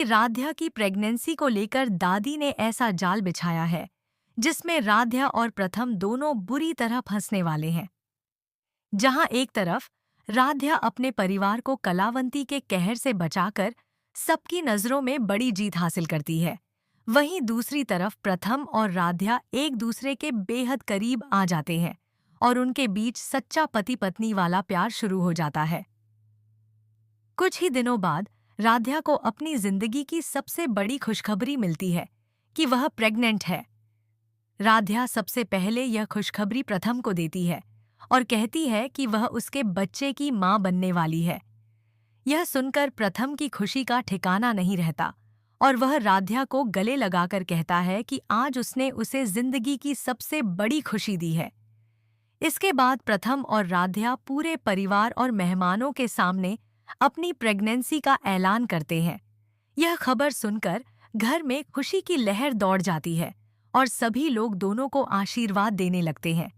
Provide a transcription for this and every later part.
राध्या की प्रेगनेंसी को लेकर दादी ने ऐसा जाल बिछाया है जिसमें राध्या और प्रथम दोनों बुरी तरह फंसने वाले हैं। जहां एक तरफ राध्या अपने परिवार को कलावंती के कहर से बचाकर सबकी नजरों में बड़ी जीत हासिल करती है, वहीं दूसरी तरफ प्रथम और राध्या एक दूसरे के बेहद करीब आ जाते हैं और उनके बीच सच्चा पति पत्नी वाला प्यार शुरू हो जाता है। कुछ ही दिनों बाद राध्या को अपनी जिंदगी की सबसे बड़ी खुशखबरी मिलती है कि वह प्रेग्नेंट है। राध्या सबसे पहले यह खुशखबरी प्रथम को देती है और कहती है कि वह उसके बच्चे की मां बनने वाली है। यह सुनकर प्रथम की खुशी का ठिकाना नहीं रहता और वह राध्या को गले लगाकर कहता है कि आज उसने उसे जिंदगी की सबसे बड़ी खुशी दी है। इसके बाद प्रथम और राध्या पूरे परिवार और मेहमानों के सामने अपनी प्रेगनेंसी का ऐलान करते हैं। यह खबर सुनकर घर में खुशी की लहर दौड़ जाती है और सभी लोग दोनों को आशीर्वाद देने लगते हैं।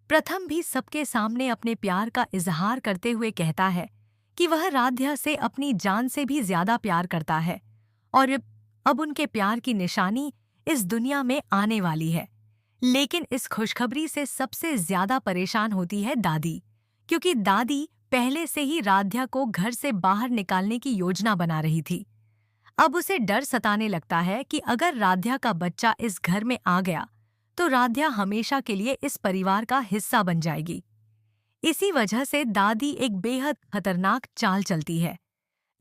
प्रथम भी सबके सामने अपने प्यार का इजहार करते हुए कहता है कि वह राध्या से अपनी जान से भी ज्यादा प्यार करता है और अब उनके प्यार की निशानी इस दुनिया में आने वाली है। लेकिन इस खुशखबरी से सबसे ज्यादा परेशान होती है दादी, क्योंकि दादी पहले से ही राध्या को घर से बाहर निकालने की योजना बना रही थी। अब उसे डर सताने लगता है कि अगर राध्या का बच्चा इस घर में आ गया तो राध्या हमेशा के लिए इस परिवार का हिस्सा बन जाएगी। इसी वजह से दादी एक बेहद खतरनाक चाल चलती है।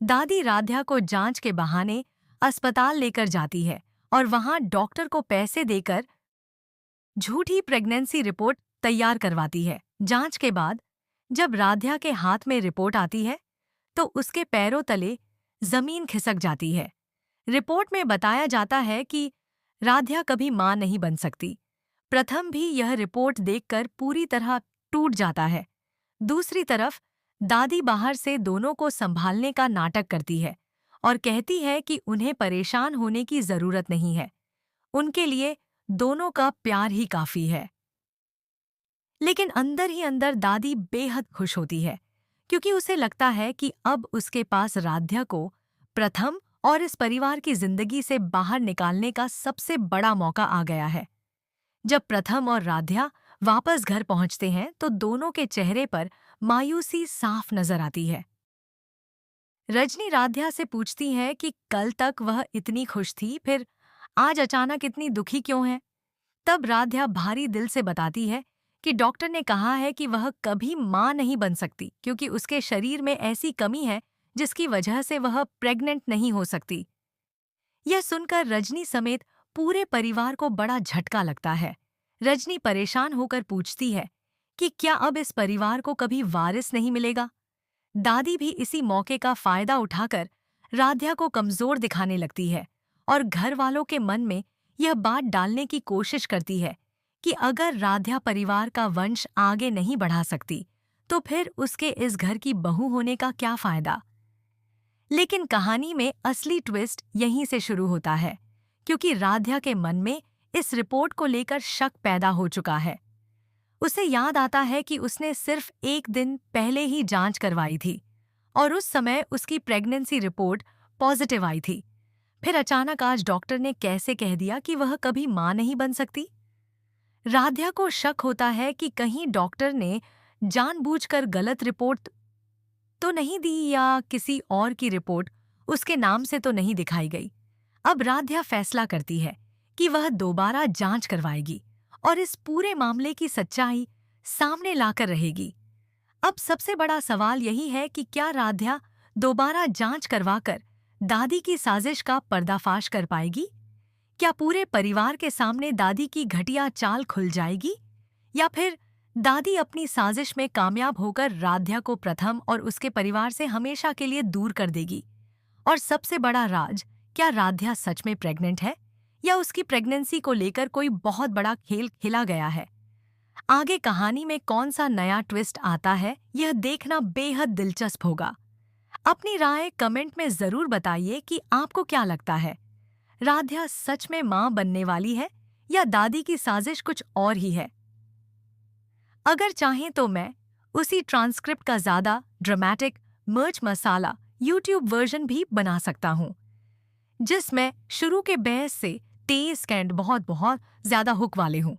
दादी राध्या को जांच के बहाने अस्पताल लेकर जाती है और वहां डॉक्टर को पैसे देकर झूठी प्रेगनेंसी रिपोर्ट तैयार करवाती है। जांच के बाद जब राध्या के हाथ में रिपोर्ट आती है तो उसके पैरों तले जमीन खिसक जाती है। रिपोर्ट में बताया जाता है कि राध्या कभी मां नहीं बन सकती। प्रथम भी यह रिपोर्ट देखकर पूरी तरह टूट जाता है। दूसरी तरफ दादी बाहर से दोनों को संभालने का नाटक करती है और कहती है कि उन्हें परेशान होने की जरूरत नहीं है, उनके लिए दोनों का प्यार ही काफी है। लेकिन अंदर ही अंदर दादी बेहद खुश होती है, क्योंकि उसे लगता है कि अब उसके पास राध्या को प्रथम और इस परिवार की जिंदगी से बाहर निकालने का सबसे बड़ा मौका आ गया है। जब प्रथम और राध्या वापस घर पहुंचते हैं तो दोनों के चेहरे पर मायूसी साफ नजर आती है। रजनी राध्या से पूछती है कि कल तक वह इतनी खुश थी, फिर आज अचानक इतनी दुखी क्यों है। तब राध्या भारी दिल से बताती है कि डॉक्टर ने कहा है कि वह कभी मां नहीं बन सकती, क्योंकि उसके शरीर में ऐसी कमी है जिसकी वजह से वह प्रेग्नेंट नहीं हो सकती। यह सुनकर रजनी समेत पूरे परिवार को बड़ा झटका लगता है। रजनी परेशान होकर पूछती है कि क्या अब इस परिवार को कभी वारिस नहीं मिलेगा। दादी भी इसी मौके का फायदा उठाकर राध्या को कमजोर दिखाने लगती है और घर वालों के मन में यह बात डालने की कोशिश करती है कि अगर राध्या परिवार का वंश आगे नहीं बढ़ा सकती तो फिर उसके इस घर की बहू होने का क्या फायदा। लेकिन कहानी में असली ट्विस्ट यहीं से शुरू होता है, क्योंकि राध्या के मन में इस रिपोर्ट को लेकर शक पैदा हो चुका है। उसे याद आता है कि उसने सिर्फ एक दिन पहले ही जांच करवाई थी और उस समय उसकी प्रेगनेंसी रिपोर्ट पॉजिटिव आई थी। फिर अचानक आज डॉक्टर ने कैसे कह दिया कि वह कभी मां नहीं बन सकती। राध्या को शक होता है कि कहीं डॉक्टर ने जानबूझकर गलत रिपोर्ट तो नहीं दी या किसी और की रिपोर्ट उसके नाम से तो नहीं दिखाई गई। अब राध्या फैसला करती है कि वह दोबारा जांच करवाएगी और इस पूरे मामले की सच्चाई सामने लाकर रहेगी। अब सबसे बड़ा सवाल यही है कि क्या राध्या दोबारा जांच करवाकर दादी की साजिश का पर्दाफाश कर पाएगी? क्या पूरे परिवार के सामने दादी की घटिया चाल खुल जाएगी, या फिर दादी अपनी साजिश में कामयाब होकर राध्या को प्रथम और उसके परिवार से हमेशा के लिए दूर कर देगी? और सबसे बड़ा राज, क्या राध्या सच में प्रेग्नेंट है या उसकी प्रेगनेंसी को लेकर कोई बहुत बड़ा खेल खेला गया है? आगे कहानी में कौन सा नया ट्विस्ट आता है, यह देखना बेहद दिलचस्प होगा। अपनी राय कमेंट में जरूर बताइए कि आपको क्या लगता है, राध्या सच में मां बनने वाली है या दादी की साजिश कुछ और ही है? अगर चाहें तो मैं उसी ट्रांसक्रिप्ट का ज्यादा ड्रामेटिक मिर्च मसाला यूट्यूब वर्जन भी बना सकता हूं। जिसमें शुरू के 20 से 23 कैंट बहुत बहुत ज्यादा हुक वाले हों।